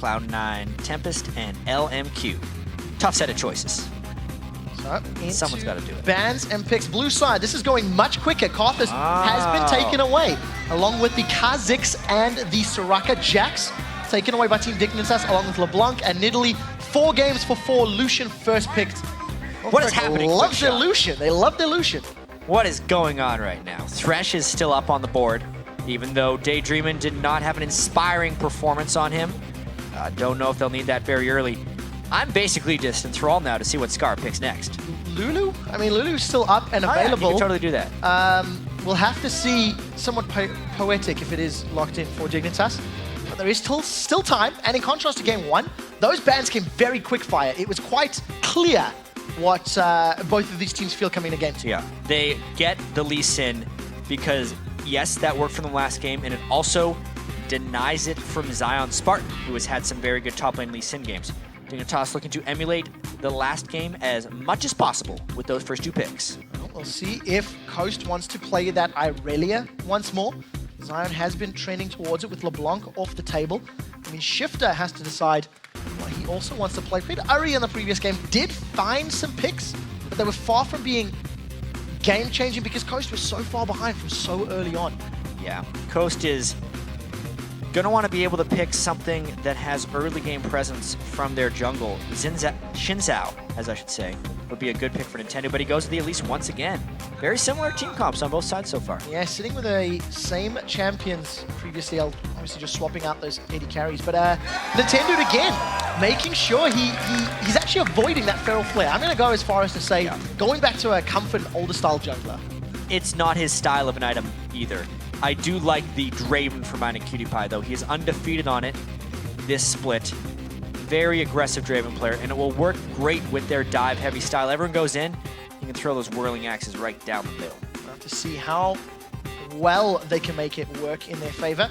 Cloud9, Tempest, and LMQ. Tough set of choices. So, Someone's got to do it. Bans and picks. Blue side, this is going much quicker. Karthus has been taken away, along with the Kha'Zix and the Soraka Jax. Taken away by Team Dignitas, along with LeBlanc and Nidalee. 4 games for 4. Lucian first picked. What is happening? Loves their Lucian. They love their Lucian. What is going on right now? Thresh is still up on the board, even though Daydreamin did not have an inspiring performance on him. Don't know if they'll need that very early. I'm basically just enthralled now to see what Scar picks next. Lulu? I mean, Lulu's still up and available. Yeah, you can totally do that. We'll have to see somewhat poetic if it is locked in for Dignitas. But there is still time, and in contrast to game 1, those bans came very quick fire. It was quite clear what both of these teams feel coming into game 2. Yeah, they get the Lee Sin because, yes, that worked for them last game, and it also denies it from Zion Spartan, who has had some very good top lane Lee Sin games. Dignitas looking to emulate the last game as much as possible with those first 2 picks. Well, we'll see if Coast wants to play that Irelia once more. Zion has been trending towards it with LeBlanc off the table. I mean, Shifter has to decide what he also wants to play. Played Uri in the previous game, did find some picks, but they were far from being game-changing because Coast was so far behind from so early on. Yeah, Coast is going to want to be able to pick something that has early game presence from their jungle. Shinzao, as I should say, would be a good pick for Nintendo, but he goes to the Elise once again. Very similar team comps on both sides so far. Yeah, sitting with a same champions previously, obviously just swapping out those 80 carries, but Nintendo again, making sure he's actually avoiding that Feral Flare. I'm going to go as far as to say, going back to a comfort older style jungler. It's not his style of an item either. I do like the Draven for mine and Cutie though. He is undefeated on it this split. Very aggressive Draven player, and it will work great with their dive-heavy style. Everyone goes in, you can throw those whirling axes right down the middle. We'll have to see how well they can make it work in their favor.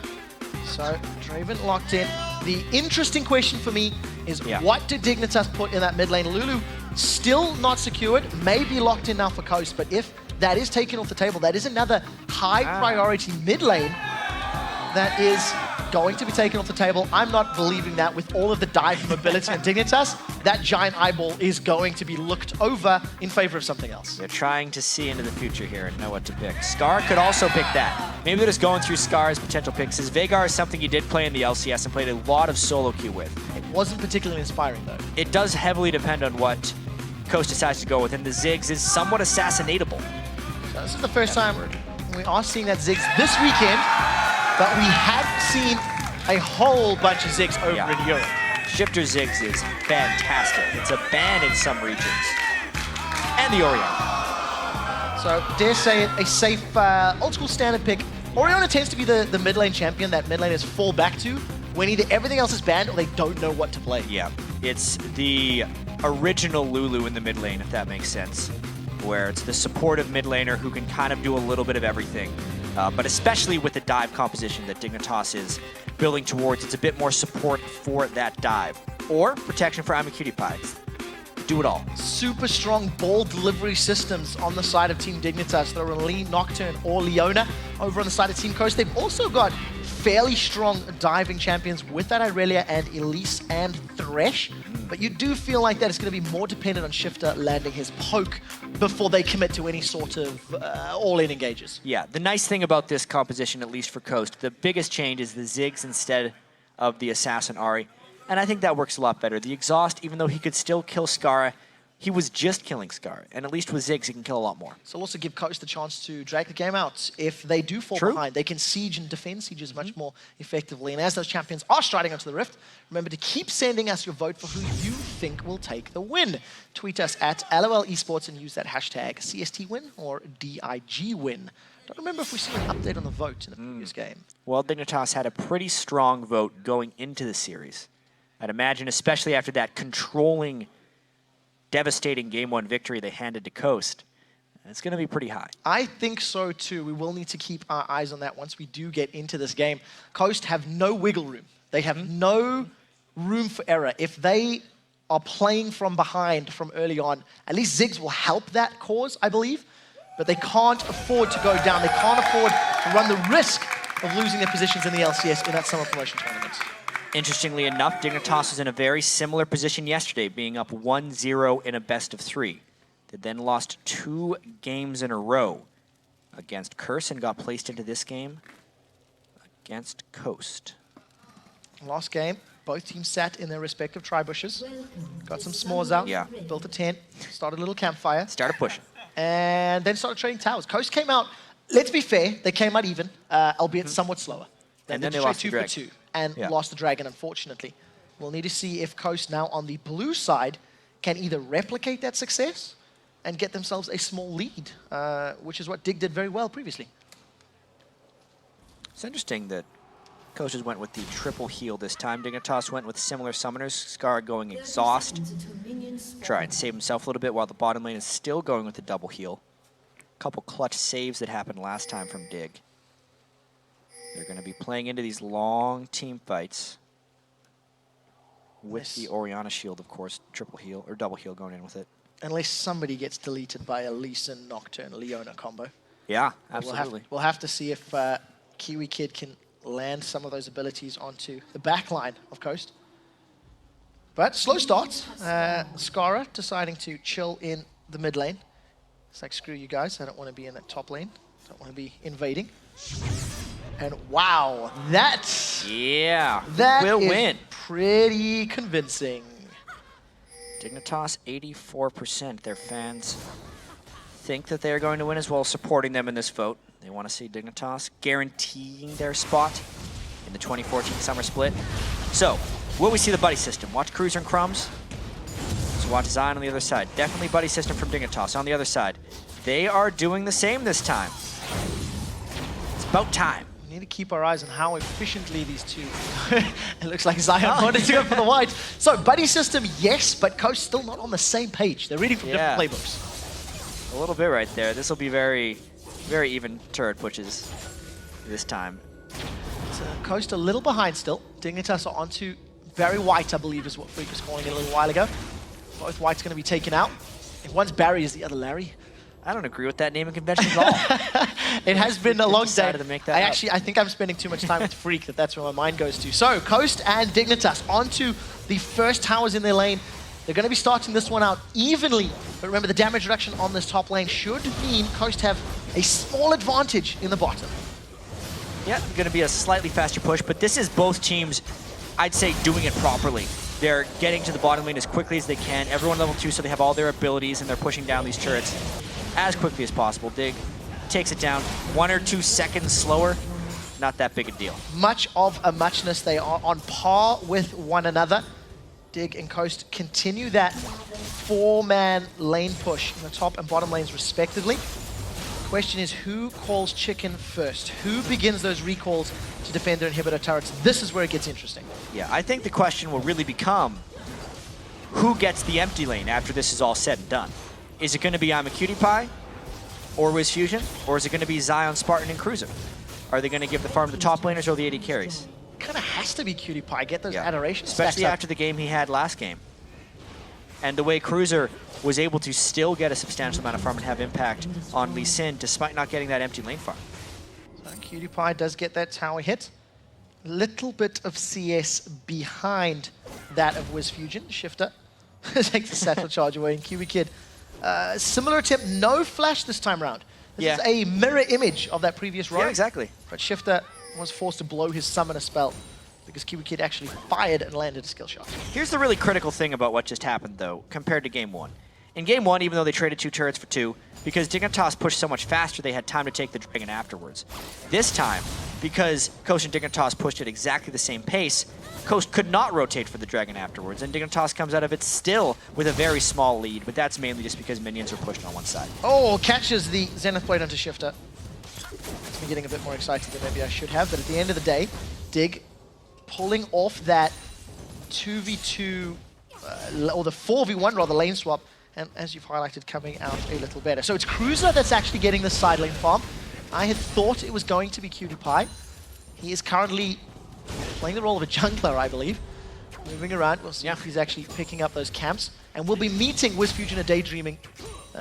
So, Draven locked in. The interesting question for me is what did Dignitas put in that mid lane? Lulu still not secured, may be locked in now for Coast, but if that is taken off the table, that is another high priority mid lane that is going to be taken off the table. I'm not believing that with all of the dive mobility and Dignitas. That giant eyeball is going to be looked over in favor of something else. They're trying to see into the future here and know what to pick. Scar could also pick that. Maybe they're just going through Scar's potential picks. His Veigar is something he did play in the LCS and played a lot of solo queue with. It wasn't particularly inspiring though. It does heavily depend on what Coast decides to go with, and the Ziggs is somewhat assassinatable. So this is the first time we are seeing that Ziggs this weekend, but we have seen a whole bunch of Ziggs over in Europe. Shifter Ziggs is fantastic. It's a ban in some regions. And the Orianna. So, dare say it, a safe, old school standard pick. Orianna tends to be the mid lane champion that mid laners fall back to when either everything else is banned or they don't know what to play. Yeah, it's the original Lulu in the mid lane, if that makes sense, where it's the supportive mid laner who can kind of do a little bit of everything. But especially with the dive composition that Dignitas is building towards, it's a bit more support for that dive. Or protection for I'm a Cutie Pie. Do it all. Super strong ball delivery systems on the side of Team Dignitas. They're a Lee, Nocturne, or Leona. Over on the side of Team Coast, they've also got fairly strong diving champions with that Irelia and Elise and Thresh. But you do feel like that it's going to be more dependent on Shifter landing his poke before they commit to any sort of all-in engages. Yeah, the nice thing about this composition, at least for Coast, the biggest change is the Ziggs instead of the Assassin Ahri. And I think that works a lot better. The Exhaust, even though he could still kill Scar, he was just killing Scar. And at least with Ziggs, he can kill a lot more. So it'll also give Coast the chance to drag the game out. If they do fall behind, they can siege and defend sieges much more effectively. And as those champions are striding onto the Rift, remember to keep sending us your vote for who you think will take the win. Tweet us at LOL Esports and use that hashtag CST win or DIG win. Don't remember if we saw an update on the vote in the previous game. Well, Dignitas had a pretty strong vote going into the series. I'd imagine, especially after that controlling, devastating Game 1 victory they handed to Coast, it's going to be pretty high. I think so too. We will need to keep our eyes on that once we do get into this game. Coast have no wiggle room. They have no room for error. If they are playing from behind from early on, at least Ziggs will help that cause, I believe. But they can't afford to go down. They can't afford to run the risk of losing their positions in the LCS in that summer promotion tournament. Interestingly enough, Dignitas was in a very similar position yesterday, being up 1-0 in a best-of-3. They then lost 2 games in a row against Curse and got placed into this game against Coast. Last game, both teams sat in their respective tri-bushes, got some s'mores out, Yeah. built a tent, started a little campfire, Started pushing. and then started trading towers. Coast came out, let's be fair, they came out even, albeit somewhat slower. And then they straight lost the 2 for Dragon. 2 and lost the Dragon, unfortunately. We'll need to see if Coast now on the blue side can either replicate that success and get themselves a small lead, which is what Dig did very well previously. It's interesting that Coast just went with the triple heal this time. Dignitas went with similar summoners. Scar going exhaust. Try and save himself a little bit while the bottom lane is still going with the double heal. A couple clutch saves that happened last time from Dig. They're going to be playing into these long team fights with the Orianna shield, of course, triple heal or double heal going in with it. Unless somebody gets deleted by a Lee Sin Nocturne Leona combo. Yeah, absolutely. We'll have to see if Kiwi Kid can land some of those abilities onto the back line of Coast. But slow starts. Skara deciding to chill in the mid lane. It's like, screw you guys, I don't want to be in that top lane. I don't want to be invading. And wow, that will win. Pretty convincing. Dignitas 84%. Their fans think that they're going to win as well, supporting them in this vote. They want to see Dignitas guaranteeing their spot in the 2014 summer split. So, will we see the buddy system? Watch Cruiser and Crumbs. So watch Zion on the other side. Definitely buddy system from Dignitas on the other side. They are doing the same this time. It's about time. We need to keep our eyes on how efficiently these two... It looks like Zion wanted to go for the white. So, buddy system, yes, but Coast still not on the same page. They're reading from different playbooks. A little bit right there. This will be very, very even turret pushes this time. So Coast a little behind still. Dignitas are onto very white, I believe, is what Freak was calling it a little while ago. Both whites going to be taken out. If one's Barry, is the other Larry? I don't agree with that naming convention at all. It has been a long day. To make that I think I'm spending too much time with Freak, that's where my mind goes to. So, Coast and Dignitas onto the first towers in their lane. They're going to be starting this one out evenly. But remember, the damage reduction on this top lane should mean Coast have a small advantage in the bottom. Yeah, going to be a slightly faster push, but this is both teams, I'd say, doing it properly. They're getting to the bottom lane as quickly as they can. Everyone level 2, so they have all their abilities, and they're pushing down these turrets as quickly as possible. Dig takes it down 1 or 2 seconds slower. Not that big a deal. Much of a muchness. They are on par with one another. Dig and Coast continue that 4-man lane push in the top and bottom lanes respectively. Question is, who calls chicken first? Who begins those recalls to defend their inhibitor turrets? This is where it gets interesting. Yeah, I think the question will really become, who gets the empty lane after this is all said and done? Is it going to be I'm a Cutie Pie or Wiz Fusion, or is it going to be Zion, Spartan, and Cruiser? Are they going to give the farm to the top laners or the AD carries? Kind of has to be Cutie Pie. Get those adorations. Especially after the game he had last game. And the way Cruiser was able to still get a substantial amount of farm and have impact on Lee Sin despite not getting that empty lane farm. So Cutie Pie does get that tower hit. Little bit of CS behind that of Wiz Fusion. Shifter takes the satchel charge away, and Kiwi Kid, similar attempt, no flash this time around. This is a mirror image of that previous row. Yeah, exactly. But Shifter was forced to blow his summoner spell because Kiwi Kid actually fired and landed a skill shot. Here's the really critical thing about what just happened, though, compared to Game 1. In Game 1, even though they traded 2 turrets for 2, because Dignitas pushed so much faster, they had time to take the Dragon afterwards. This time, because Coast and Dignitas pushed at exactly the same pace, Coast could not rotate for the Dragon afterwards, and Dignitas comes out of it still with a very small lead, but that's mainly just because minions are pushed on one side. Oh, catches the Zenith Blade onto Shifter. It's me getting a bit more excited than maybe I should have, but at the end of the day, Dig pulling off that 2v2, or the 4v1 rather, lane swap, and as you've highlighted, coming out a little better. So it's Cruiser that's actually getting the side lane farm. I had thought it was going to be Cutie Pie. He is currently playing the role of a jungler, I believe. Moving around, we'll see if he's actually picking up those camps. And we'll be meeting Wiz Fusion and Daydreaming.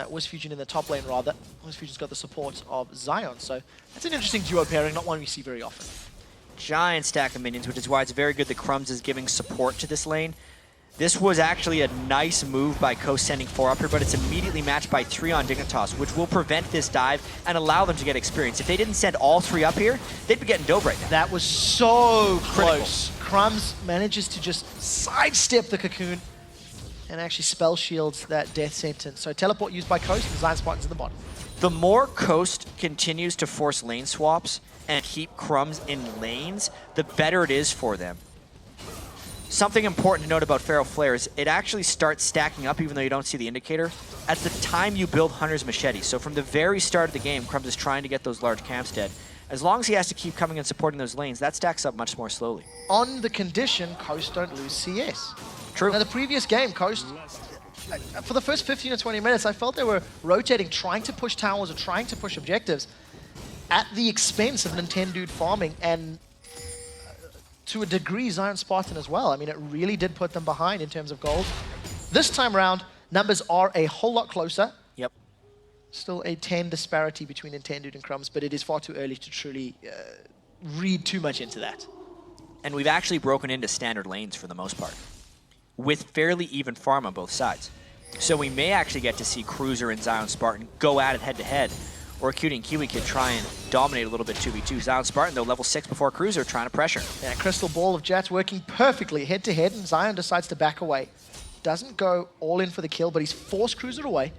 Wiz Fusion in the top lane, rather. Wiz Fusion's got the support of Zion, so that's an interesting duo pairing, not one we see very often. giant stack of minions, which is why it's very good that Crumbs is giving support to this lane. This was actually a nice move by Coast sending 4 up here, but it's immediately matched by 3 on Dignitas, which will prevent this dive and allow them to get experience. If they didn't send all 3 up here, they'd be getting dove right now. That was so close. Crumbs manages to just sidestep the cocoon and actually spell shields that death sentence. So teleport used by Coast, and Zion Spartan's in the bottom. The more Coast continues to force lane swaps and keep Crumbs in lanes, the better it is for them. Something important to note about Feral Flare is it actually starts stacking up even though you don't see the indicator at the time you build Hunter's Machete. So from the very start of the game, Crumbs is trying to get those large camps dead. As long as he has to keep coming and supporting those lanes, that stacks up much more slowly. On the condition, Coast don't lose CS. True. Now the previous game, Coast, for the first 15 or 20 minutes, I felt they were rotating, trying to push towers or trying to push objectives at the expense of Nintendo farming and to a degree, Zion Spartan as well. I mean, it really did put them behind in terms of gold. This time around, numbers are a whole lot closer. Yep. Still a 10 disparity between Nintendo and Crumbs, but it is far too early to truly read too much into that. And we've actually broken into standard lanes for the most part, with fairly even farm on both sides. So we may actually get to see Cruiser and Zion Spartan go at it head-to-head, or Cutie and Kiwi Kid try and dominate a little bit 2v2. Zion Spartan, though, level 6 before Cruiser, trying to pressure. Yeah, Crystal Ball of Jats working perfectly head-to-head, and Zion decides to back away. Doesn't go all in for the kill, but he's forced Cruiser away.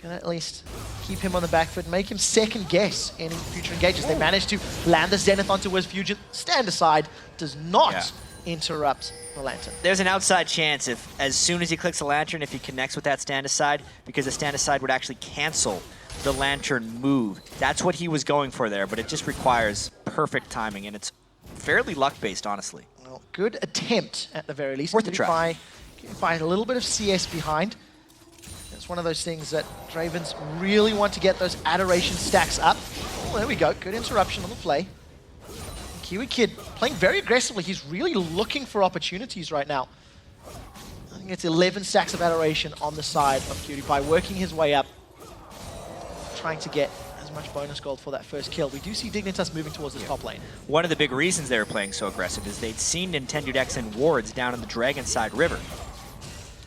Gonna at least keep him on the back foot, make him second guess any future engages. They manage to land the Zenith onto Wiz Fusion. Stand aside, does not interrupt the Lantern. There's an outside chance if, as soon as he clicks the Lantern, if he connects with that stand aside, because the stand aside would actually cancel the Lantern move. That's what he was going for there, but it just requires perfect timing, and it's fairly luck-based, honestly. Well, good attempt at the very least. Worth a try. By a little bit of CS behind. It's one of those things that Dravens really want to get those adoration stacks up. Oh, there we go. Good interruption on the play. Kiwi Kid playing very aggressively. He's really looking for opportunities right now. I think it's 11 stacks of adoration on the side of Cutie Pie, working his way up, trying to get as much bonus gold for that first kill. We do see Dignitas moving towards this top lane. One of the big reasons they were playing so aggressive is they'd seen Nintendo decks and wards down in the Dragon Side River.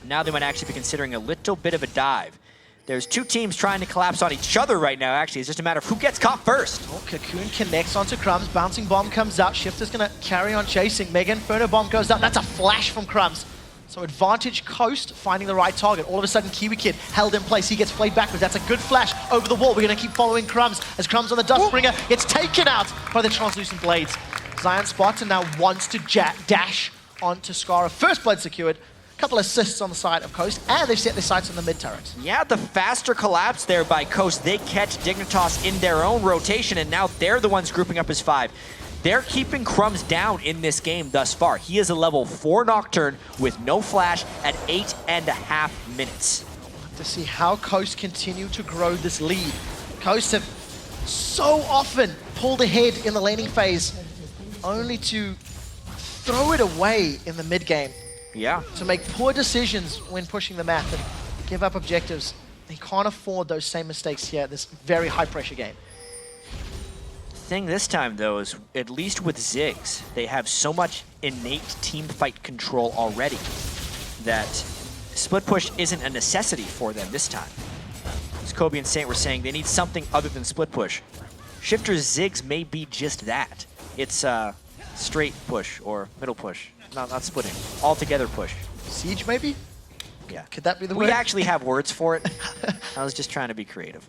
Now they might actually be considering a little bit of a dive. There's 2 teams trying to collapse on each other right now, actually. It's just a matter of who gets caught first. Oh, Cocoon connects onto Crumbs. Bouncing Bomb comes out. Shifter's going to carry on chasing. Mega Inferno Bomb goes out. That's a flash from Crumbs. So advantage Coast finding the right target. All of a sudden, Kiwi Kid held in place. He gets played backwards. That's a good flash over the wall. We're going to keep following Crumbs as Crumbs on the Dustbringer gets taken out by the Translucent Blades. Zion Spartan now wants to dash onto Scara. First blood secured. Couple assists on the side of Coast, and they've set their sights on the mid turret. Yeah, the faster collapse there by Coast. They catch Dignitas in their own rotation, and now they're the ones grouping up as 5. They're keeping Crumbs down in this game thus far. He is a level 4 Nocturne with no flash at 8.5 minutes. We'll have to see how Coast continue to grow this lead. Coast have so often pulled ahead in the laning phase, only to throw it away in the mid game. Yeah. To make poor decisions when pushing the map and give up objectives. They can't afford those same mistakes here in this very high-pressure game. Thing this time, though, is at least with Ziggs, they have so much innate team fight control already that split push isn't a necessity for them this time. As Kobe and Saint were saying, they need something other than split push. Shifter's Ziggs may be just that. It's straight push or middle push. Not splitting. All-together push. Siege, maybe? Yeah. Could that be the word? We actually have words for it. I was just trying to be creative.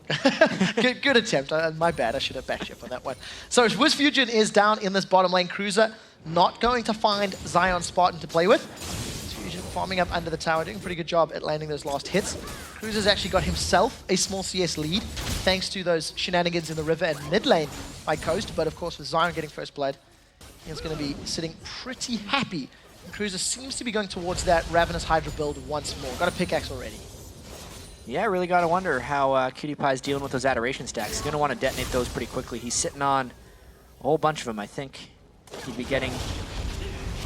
good attempt. My bad. I should have backed you up on that one. So Wiz Fusion is down in this bottom lane. Cruiser not going to find Zion Spartan to play with. Wiz Fusion farming up under the tower, doing a pretty good job at landing those last hits. Cruiser's actually got himself a small CS lead, thanks to those shenanigans in the river and mid lane by Coast. But of course, with Zion getting first blood, he's going to be sitting pretty happy. And Cruiser seems to be going towards that Ravenous Hydra build once more. Got a pickaxe already. Yeah, really got to wonder how Cutie Pie's dealing with those adoration stacks. He's going to want to detonate those pretty quickly. He's sitting on a whole bunch of them. I think he'd be getting,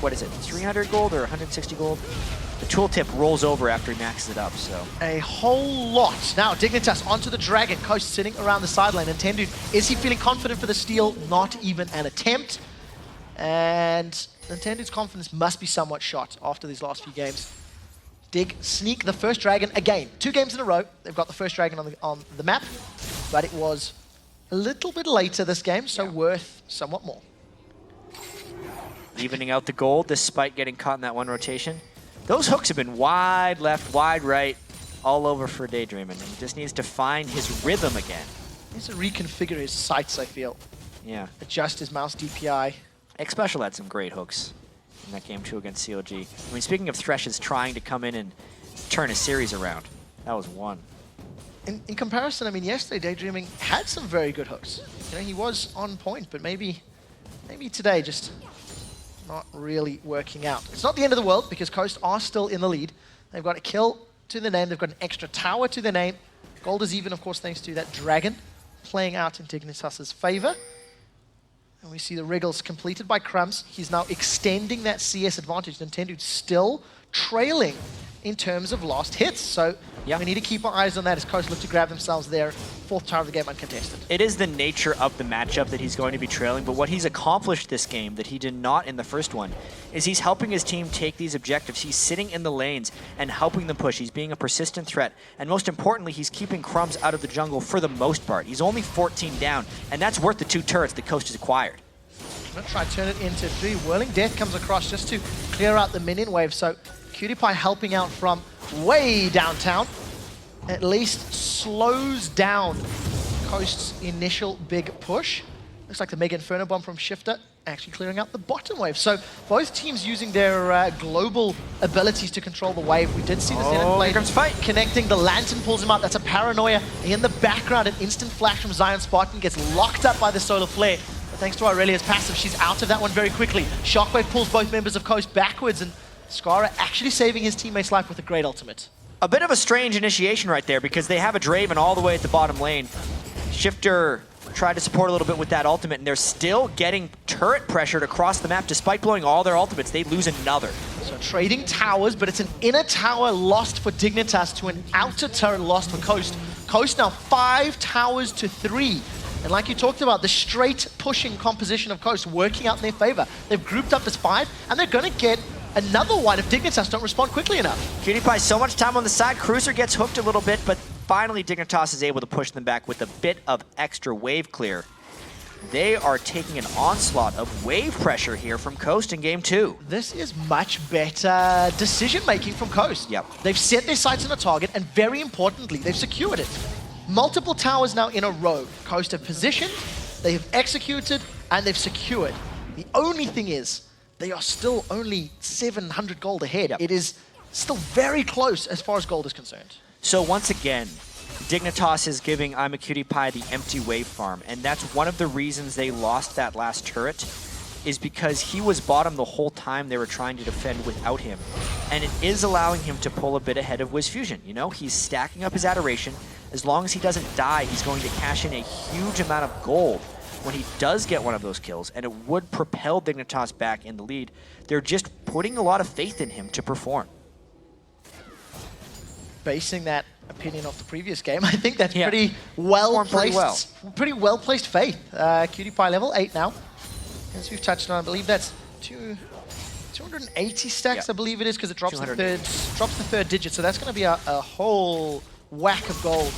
what is it, 300 gold or 160 gold? The tooltip rolls over after he maxes it up, so. A whole lot. Now, Dignitas onto the Dragon. Coast sitting around the sideline. Nintendo, is he feeling confident for the steal? Not even an attempt. And Nintendo's confidence must be somewhat shot after these last few games. Dig sneak the first dragon again. 2 games in a row, they've got the first dragon on the map, but it was a little bit later this game, so worth somewhat more. Evening out the gold despite getting caught in that one rotation. Those hooks have been wide left, wide right, all over for Daydreaming. He just needs to find his rhythm again. He needs to reconfigure his sights, I feel. Yeah. Adjust his mouse DPI. X Special had some great hooks in that game too against COG. I mean, speaking of Threshes trying to come in and turn a series around, that was one. In comparison, I mean, yesterday Daydreaming had some very good hooks. You know, he was on point, but maybe today just not really working out. It's not the end of the world because Coast are still in the lead. They've got a kill to the name. They've got an extra tower to the name. Gold is even, of course, thanks to that dragon playing out in Dignitas' favor. And we see the wriggles completed by Crumbs. He's now extending that CS advantage. Nintendo still trailing in terms of last hits. So we need to keep our eyes on that as Coast look to grab themselves their 4th tower of the game uncontested. It is the nature of the matchup that he's going to be trailing, but what he's accomplished this game that he did not in the first one is he's helping his team take these objectives. He's sitting in the lanes and helping them push. He's being a persistent threat. And most importantly, he's keeping Crumbs out of the jungle for the most part. He's only 14 down, and that's worth the 2 turrets that Coast has acquired. I'm going to try to turn it into 3. Whirling Death comes across just to clear out the minion wave. So Cutie Pie helping out from way downtown. At least slows down Coast's initial big push. Looks like the Mega Inferno Bomb from Shifter actually clearing out the bottom wave. So both teams using their global abilities to control the wave. We did see the Zenith Blade connecting. The Lantern pulls him out. That's a Paranoia. In the background, an instant flash from Zion Spartan gets locked up by the Solar Flare. But thanks to Aurelia's passive, she's out of that one very quickly. Shockwave pulls both members of Coast backwards, and Skara actually saving his teammate's life with a great ultimate. A bit of a strange initiation right there because they have a Draven all the way at the bottom lane. Shifter tried to support a little bit with that ultimate, and they're still getting turret pressured across the map. Despite blowing all their ultimates, they lose another. So trading towers, but it's an inner tower lost for Dignitas to an outer turret lost for Coast. Coast now 5 towers to 3. And like you talked about, the straight pushing composition of Coast working out in their favor. They've grouped up as 5, and they're going to get another one if Dignitas don't respond quickly enough. Cutie Pie, so much time on the side. Cruiser gets hooked a little bit, but finally Dignitas is able to push them back with a bit of extra wave clear. They are taking an onslaught of wave pressure here from Coast in game 2. This is much better decision-making from Coast. Yep. They've set their sights on a target, and very importantly, they've secured it. Multiple towers now in a row. Coast have positioned, they have executed, and they've secured. The only thing is, they are still only 700 gold ahead. Yep. It is still very close as far as gold is concerned. So once again, Dignitas is giving I'm a Cutie Pie the empty wave farm, and that's one of the reasons they lost that last turret, is because he was bottom the whole time they were trying to defend without him. And it is allowing him to pull a bit ahead of Wiz Fusion. You know, he's stacking up his adoration. As long as he doesn't die, he's going to cash in a huge amount of gold when he does get one of those kills, and it would propel Dignitas back in the lead. They're just putting a lot of faith in him to perform. Basing that opinion off the previous game, I think that's pretty well placed. Pretty well placed faith. Cutie Pie level 8 now. As we've touched on, I believe that's 280 stacks, I believe it is, because it drops the third digit. So that's going to be a whole whack of gold.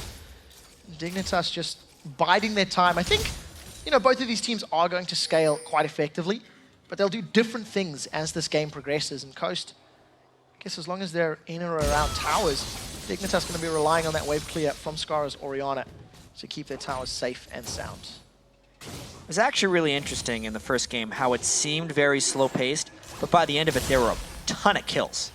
Dignitas just biding their time. I think, you know, both of these teams are going to scale quite effectively, but they'll do different things as this game progresses. And Coast, I guess as long as they're in or around towers, Dignitas going to be relying on that wave clear from Skara's Orianna to keep their towers safe and sound. It was actually really interesting in the first game how it seemed very slow-paced, but by the end of it, there were a ton of kills.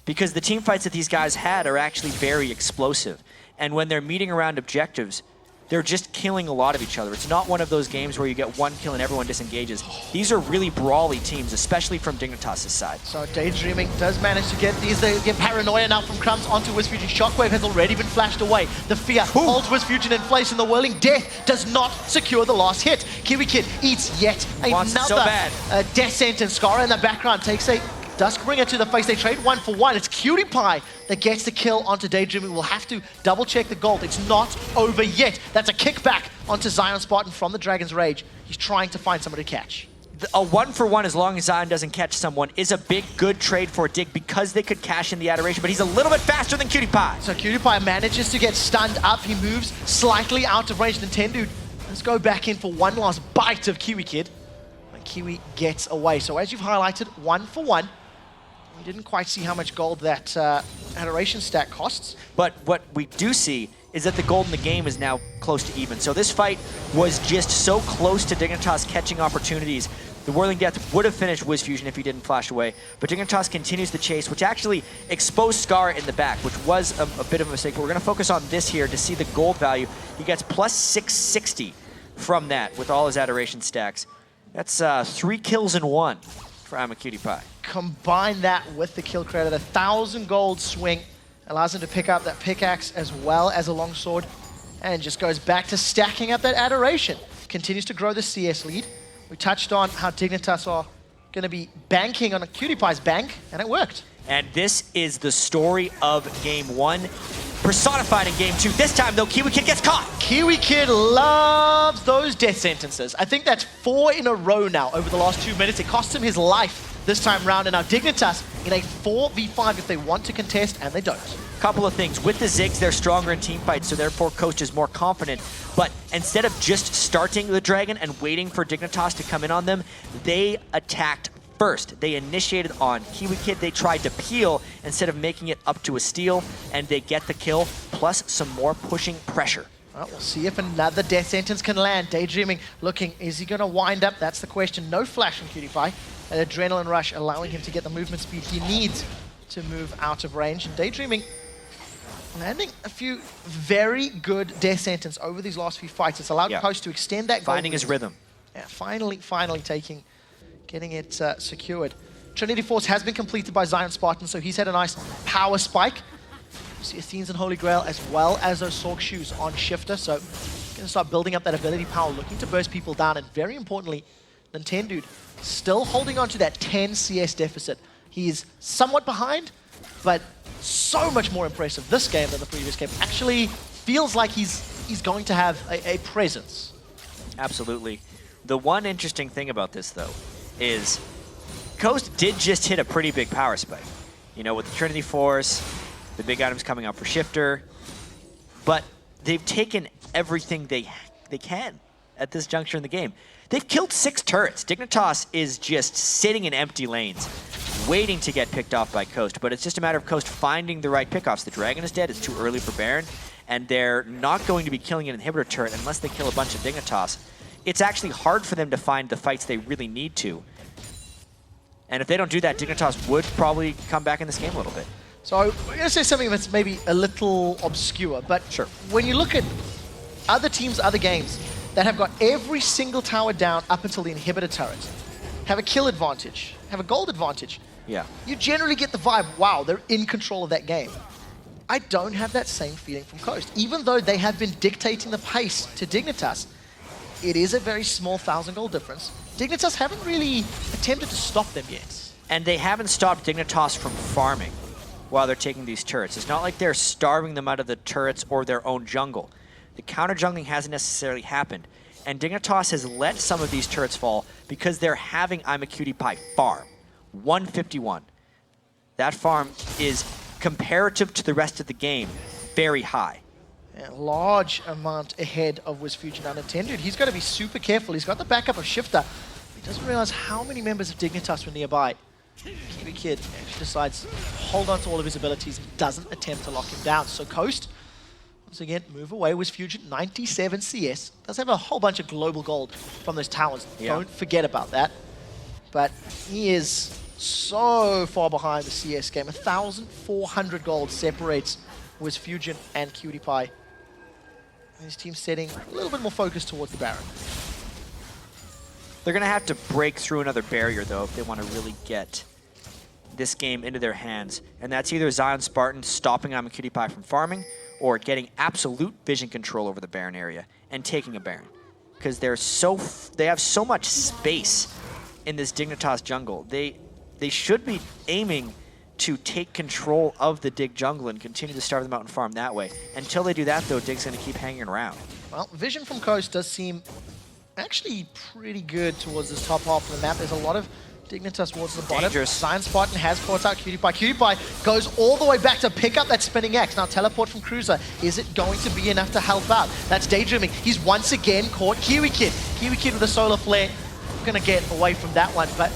Because the team fights that these guys had are actually very explosive. And when they're meeting around objectives, they're just killing a lot of each other. It's not one of those games where you get one kill and everyone disengages. These are really brawly teams, especially from Dignitas' side. So Daydreaming does manage to get these. They get Paranoia now from Crumbs onto Wiz Fusion. Shockwave has already been flashed away. The fear holds Wiz Fusion in place, and the Whirling Death does not secure the last hit. Kiwi Kid eats yet another death sentence. Skara in the background takes a Duskbringer to the face. They trade 1 for 1. It's Cutie Pie that gets the kill onto Daydreaming. We'll have to double check the gold. It's not over yet. That's a kickback onto Zion Spartan from the Dragon's Rage. He's trying to find somebody to catch. a 1-for-1 as long as Zion doesn't catch someone is a big, good trade for Dig because they could cash in the adoration, but he's a little bit faster than Cutie Pie. So Cutie Pie manages to get stunned up. He moves slightly out of range. Nintendo, let's go back in for one last bite of Kiwi Kid. And Kiwi gets away. So as you've highlighted, 1-for-1. We didn't quite see how much gold that adoration stack costs. But what we do see is that the gold in the game is now close to even. So this fight was just so close to Dignitas catching opportunities. The Whirling Death would have finished WizFusion if he didn't flash away. But Dignitas continues the chase, which actually exposed Scar in the back, which was a bit of a mistake. But we're going to focus on this here to see the gold value. He gets plus 660 from that with all his adoration stacks. That's 3 kills in 1 for I'm a Cutie Pie. Combine that with the kill credit, 1,000 gold swing. Allows him to pick up that pickaxe as well as a longsword, and just goes back to stacking up that adoration. Continues to grow the CS lead. We touched on how Dignitas are going to be banking on a Cutie Pie's bank, and it worked. And this is the story of Game 1, personified in Game 2. This time, though, Kiwi Kid gets caught. Kiwi Kid loves those death sentences. I think that's 4 in a row now over the last 2 minutes. It cost him his life this time round, and now Dignitas in a 4v5 if they want to contest, and they don't. Couple of things. With the Ziggs, they're stronger in team fights, so therefore Coast is more confident. But instead of just starting the Dragon and waiting for Dignitas to come in on them, they attacked first. They initiated on Kiwi Kid. They tried to peel instead of making it up to a steal, and they get the kill, plus some more pushing pressure. Well, we'll see if another death sentence can land. Daydreaming, looking, is he going to wind up? That's the question. No flash from Cutie Pie. An adrenaline rush allowing him to get the movement speed he needs to move out of range. And Daydreaming landing a few very good death sentence over these last few fights. It's allowed Coast to extend that goal. Finding his rhythm. Yeah, finally getting it secured. Trinity Force has been completed by Zion Spartan, so he's had a nice power spike. You see Athenes and Holy Grail as well as those Sork shoes on Shifter, so going to start building up that ability power, looking to burst people down, and very importantly, Nintendo still holding on to that 10 CS deficit. He's somewhat behind, but so much more impressive this game than the previous game. Actually feels like he's going to have a presence. Absolutely. The one interesting thing about this, though, is Coast did just hit a pretty big power spike. You know, with the Trinity Force, the big items coming out for Shifter, but they've taken everything they can at this juncture in the game. They've killed 6 turrets. Dignitas is just sitting in empty lanes, waiting to get picked off by Coast, but it's just a matter of Coast finding the right pickoffs. The Dragon is dead, it's too early for Baron, and they're not going to be killing an inhibitor turret unless they kill a bunch of Dignitas. It's actually hard for them to find the fights they really need to. And if they don't do that, Dignitas would probably come back in this game a little bit. So we're going to say something that's maybe a little obscure, but sure. When you look at other teams, other games that have got every single tower down up until the inhibitor turret, have a kill advantage, have a gold advantage, you generally get the vibe, wow, they're in control of that game. I don't have that same feeling from Coast. Even though they have been dictating the pace to Dignitas, it is a very small 1,000 gold difference. Dignitas haven't really attempted to stop them yet. And they haven't stopped Dignitas from farming while they're taking these turrets. It's not like they're starving them out of the turrets or their own jungle. The counter-jungling hasn't necessarily happened. And Dignitas has let some of these turrets fall because they're having I'm a Cutie Pie farm. 151. That farm is, comparative to the rest of the game, very high. A large amount ahead of WizFusion unattended. He's got to be super careful. He's got the backup of Shifter. He doesn't realize how many members of Dignitas were nearby. Kiwi Kid actually decides to hold on to all of his abilities and doesn't attempt to lock him down. So Coast, once again, move away. WizFusion, 97 CS. Does have a whole bunch of global gold from those towers. Don't forget about that. But he is so far behind the CS game. 1,400 gold separates WizFusion and Cutie Pie. His team's setting a little bit more focus towards the Baron. They're going to have to break through another barrier, though, if they want to really get this game into their hands. And that's either Zion Spartan stopping I'm a Cutie Pie from farming, or getting absolute vision control over the Baron area and taking a Baron. Because they have so much space in this Dignitas jungle. They should be aiming to take control of the Dig jungle and continue to starve them out and farm that way. Until they do that, though, Dig's going to keep hanging around. Well, vision from Coast does seem actually pretty good towards this top half of the map. There's a lot of Dignitas towards the bottom. Dangerous. Zion Spartan has caught out Cutie Pie. Cutie Pie goes all the way back to pick up that spinning X. Now teleport from Cruiser. Is it going to be enough to help out? That's Daydreaming. He's once again caught Kiwi Kid. Kiwi Kid with a solar flare. We're gonna get away from that one, but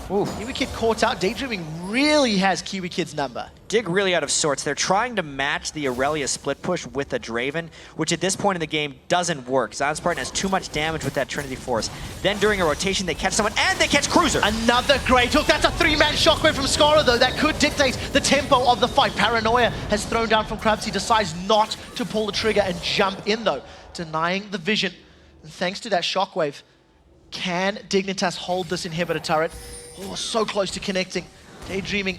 Kiwi Kid caught out. Daydreaming really has Kiwi Kid's number. Dig really out of sorts. They're trying to match the Aurelia split push with a Draven, which at this point in the game doesn't work. Zion Spartan has too much damage with that Trinity Force. Then during a rotation, they catch someone, and they catch Cruiser. Another great hook. That's a 3-man shockwave from Skara, though. That could dictate the tempo of the fight. Paranoia has thrown down from Krabs. He decides not to pull the trigger and jump in, though, denying the vision. And thanks to that shockwave, can Dignitas hold this inhibitor turret? Oh, so close to connecting. Daydreaming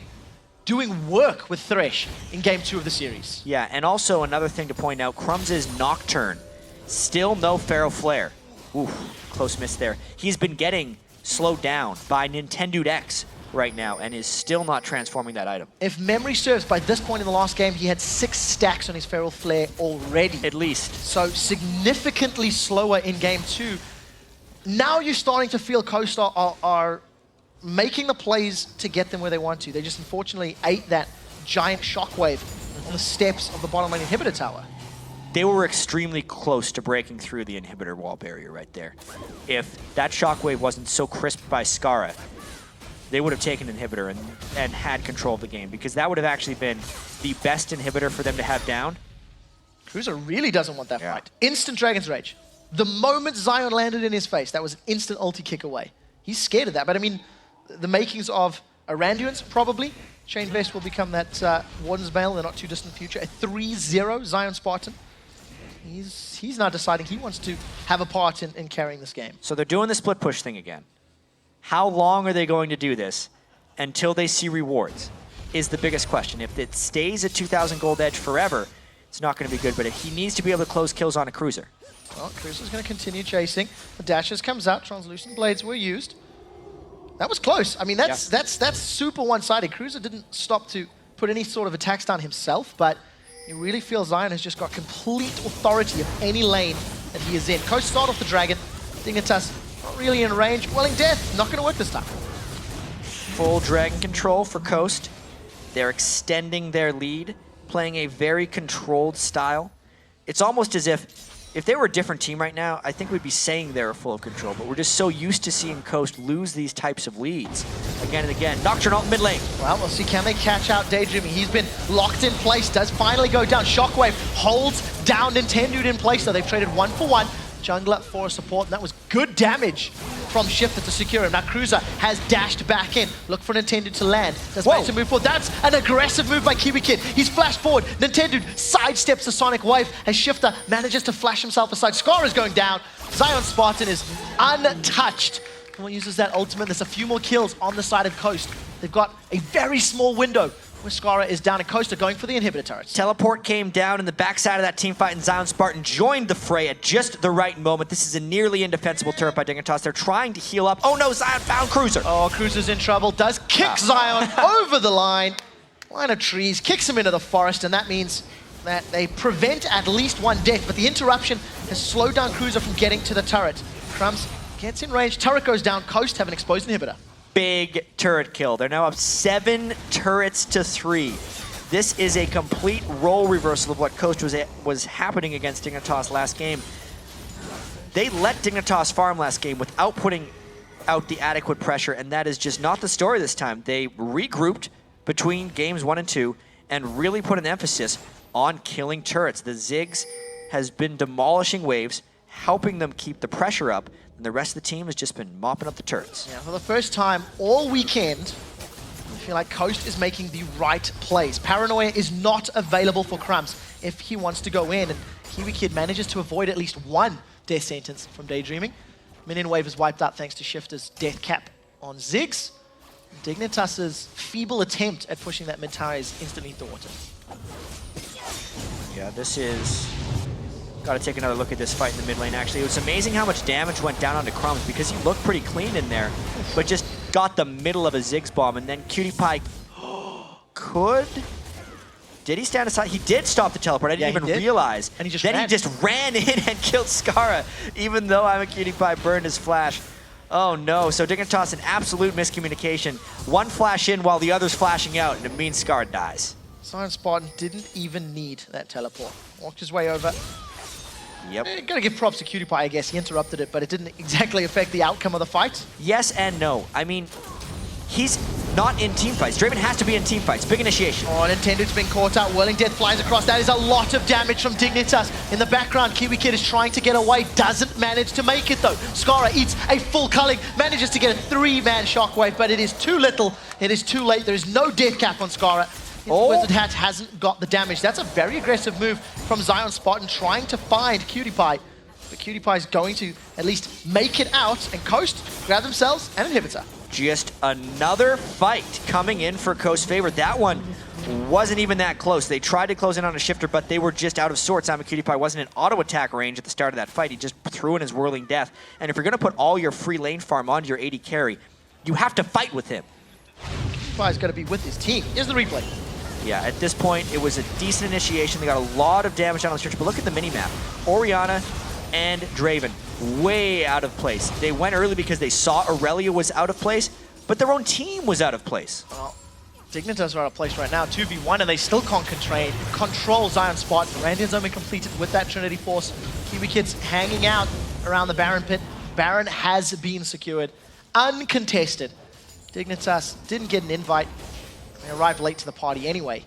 doing work with Thresh in game 2 of the series. Yeah, and also another thing to point out, Crumbs' Nocturne. Still no Pharaoh Flare. Ooh, close miss there. He's been getting slowed down by Nintendo X right now and is still not transforming that item. If memory serves, by this point in the last game, he had 6 stacks on his Feral Flare already. At least. So significantly slower in game 2. Now you're starting to feel Coastal are making the plays to get them where they want to. They just unfortunately ate that giant shockwave on the steps of the bottom lane inhibitor tower. They were extremely close to breaking through the inhibitor wall barrier right there. If that shockwave wasn't so crisped by Skara, they would have taken inhibitor and had control of the game, because that would have actually been the best inhibitor for them to have down. Cruiser really doesn't want that fight. Instant Dragon's Rage. The moment Zion landed in his face, that was an instant ulti kick away. He's scared of that, but I mean, the makings of Aranduans, probably. Chain Vest will become that Warden's Mail in the not too distant future. A 3-0 Zion Spartan. He's now deciding he wants to have a part in carrying this game. So they're doing the split push thing again. How long are they going to do this until they see rewards is the biggest question. If it stays at 2,000 gold edge forever, it's not going to be good, but he needs to be able to close kills on a Cruiser. Well, Cruiser's going to continue chasing. The dashes comes out. Translucent Blades were used. That was close. I mean, that's super one-sided. Cruiser didn't stop to put any sort of attacks down himself, but you really feel Zion has just got complete authority of any lane that he is in. Coast start off the Dragon. Dignitas not really in range. Welling Death, not going to work this time. Full Dragon control for Coast. They're extending their lead, playing a very controlled style. It's almost as if they were a different team right now, I think we'd be saying they're full of control, but we're just so used to seeing Coast lose these types of leads again and again. Nocturne ult mid lane. Well, we'll see, can they catch out Daydreaming? He's been locked in place, does finally go down. Shockwave holds down Nintendo in place, though. They've traded 1-for-1. Jungler for support, and that was good damage from Shifter to secure him. Now Cruiser has dashed back in. Look for Nintendo to land. Does manage to move forward. That's an aggressive move by Kiwi Kid. He's flashed forward. Nintendo sidesteps the Sonic Wave as Shifter manages to flash himself aside. Skara is going down. Zion Spartan is untouched. And uses that ultimate. There's a few more kills on the side of Coast. They've got a very small window where Skara is down and Coast are going for the inhibitor turrets. Teleport came down in the backside of that team fight, and Zion Spartan joined the fray at just the right moment. This is a nearly indefensible turret by Dignitas. They're trying to heal up. Oh no, Zion found Cruiser. Oh, Cruiser's in trouble. Does kick Zion over the line. Line of trees, kicks him into the forest, and that means that they prevent at least one death, but the interruption has slowed down Cruiser from getting to the turret. Crumbs gets in range, turret goes down, Coast have an exposed inhibitor. Big turret kill. They're now up 7 turrets to 3. This is a complete role reversal of what Coast was happening against Dignitas last game. They let Dignitas farm last game without putting out the adequate pressure, and that is just not the story this time. They regrouped between games 1 and 2 and really put an emphasis on killing turrets. The Ziggs has been demolishing waves, helping them keep the pressure up, and the rest of the team has just been mopping up the turrets. Yeah, for the first time all weekend, I feel like Coast is making the right plays. Paranoia is not available for Crumbs if he wants to go in, and Kiwi Kid manages to avoid at least one death sentence from Daydreaming. Minion Wave is wiped out thanks to Shifter's death cap on Ziggs. Dignitas' feeble attempt at pushing that mid tower is instantly thwarted. Yeah, this is... Got to take another look at this fight in the mid lane, actually. It was amazing how much damage went down onto Crumbs because he looked pretty clean in there, but just got the middle of a Ziggs bomb, and then Cutie Pie could Did he stand aside? He did stop the teleport. I didn't even realize. And he just then ran. he just ran in and killed Skara, even though I'm a cutie pie burned his flash. Oh no, so Dignitas an absolute miscommunication. One flash in while the other's flashing out, and it means Skara dies. Zion Spartan didn't even need that teleport. Walked his way over. Yep. Gotta give props to Cutie Pie, I guess. He interrupted it, but it didn't exactly affect the outcome of the fight. Yes and no. I mean, he's not in team fights. Draven has to be in team fights. Big initiation. Oh, Nintendo's been caught out. Whirling Death flies across. That is a lot of damage from Dignitas. In the background, Kiwi Kid is trying to get away. Doesn't manage to make it, though. Skara eats a full culling. Manages to get a 3-man shockwave, but it is too little. It is too late. There is no death cap on Skara. Wizard Hat hasn't got the damage. That's a very aggressive move from Zion Spartan, trying to find Cutie Pie. But Cutie Pie is going to at least make it out, and Coast grab themselves an inhibitor. Just another fight coming in for Coast's favor. That one wasn't even that close. They tried to close in on a shifter, but they were just out of sorts. Cutie Pie wasn't in auto attack range at the start of that fight. He just threw in his Whirling Death. And if you're going to put all your free lane farm onto your AD carry, you have to fight with him. Cutie Pie's got to be with his team. Here's the replay. Yeah, at this point, it was a decent initiation. They got a lot of damage on the stretch, but look at the minimap. Orianna and Draven, way out of place. They went early because they saw Aurelia was out of place, but their own team was out of place. Well, Dignitas are out of place right now, 2v1, and they still can't control Zion Spartan. Randian's only completed with that Trinity Force. Kiwi Kid's hanging out around the Baron pit. Baron has been secured, uncontested. Dignitas didn't get an invite. They arrived late to the party anyway.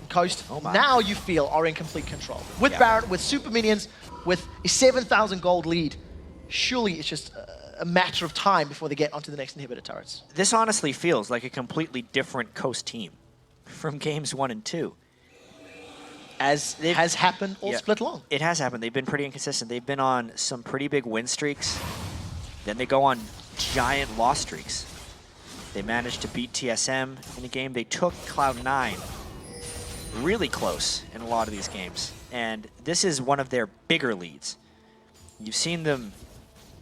Coast, now you feel, are in complete control. With Baron, with super minions, with a 7,000 gold lead, surely it's just a matter of time before they get onto the next inhibitor turrets. This honestly feels like a completely different Coast team from games 1 and 2. As has happened all split long. It has happened. They've been pretty inconsistent. They've been on some pretty big win streaks. Then they go on giant loss streaks. They managed to beat TSM in a game. They took Cloud9 really close in a lot of these games. And this is one of their bigger leads. You've seen them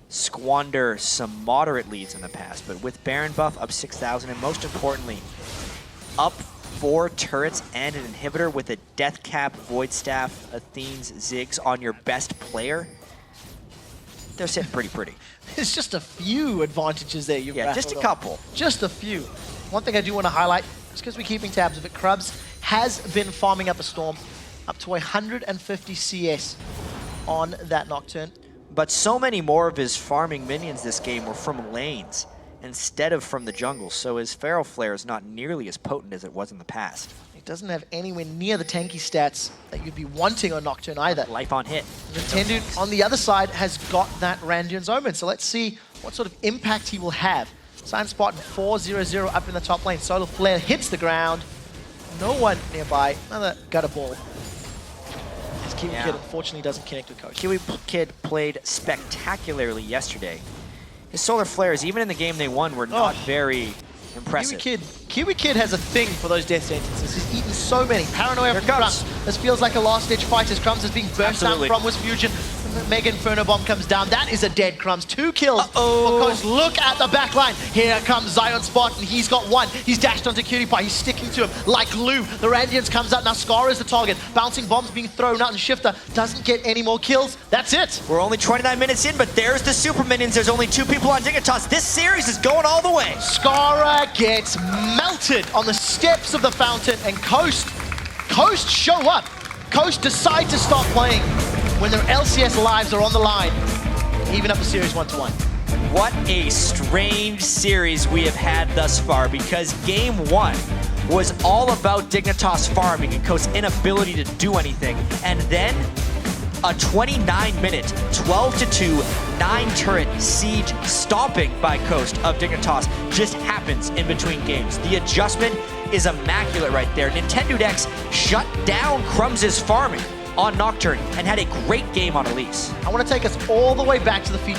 squander some moderate leads in the past, but with Baron buff up 6,000, and most importantly, up 4 turrets and an inhibitor with a Death Cap, Void Staff, Athene's, Ziggs on your best player, they're sitting pretty. There's just a few advantages there. Just a couple. Just a few. One thing I do want to highlight, just because we're keeping tabs of it, Krubs has been farming up a Storm, up to 150 CS on that Nocturne. But so many more of his farming minions this game were from lanes instead of from the jungle, so his Feral Flare is not nearly as potent as it was in the past. It doesn't have anywhere near the tanky stats that you'd be wanting on Nocturne either. Life on hit. Nintendo on the other side has got that Randian's Omen, so let's see what sort of impact he will have. Zion Spartan 4-0-0 up in the top lane. Solar Flare hits the ground. No one nearby. Another gutter ball. As Kiwi Kid unfortunately doesn't connect with Coach. Kiwi Kid played spectacularly yesterday. His Solar Flares, even in the game they won, were not very impressive. Kiwi Kid has a thing for those death sentences. He's eaten so many. Paranoia from comes. Crumbs. This feels like a last-ditch fight as Crumbs is being burst down from Wisp Fusion. Mega Inferno Bomb comes down. That is a dead Crumbs. 2 kills for Coast. Look at the back line. Here comes Zion Spartan. He's got 1. He's dashed onto Cutie Pie. He's sticking to him like glue. The Randians comes out. Now Skara is the target. Bouncing bombs being thrown out, and Shifter doesn't get any more kills. That's it. We're only 29 minutes in, but there's the Super Minions. There's only 2 people on Dignitas. This series is going all the way. Skara gets melted on the steps of the fountain, and Coast show up. Coast decide to stop playing when their LCS lives are on the line. Even up a series 1-1. What a strange series we have had thus far, because game 1 was all about Dignitas farming and Coast's inability to do anything. And then a 29-minute, 12-2, 9-turret siege stomping by Coast of Dignitas just happens in between games. The adjustment is immaculate right there. Nintendo X shut down Crumbs' farming on Nocturne and had a great game on Elise. I want to take us all the way back to the feature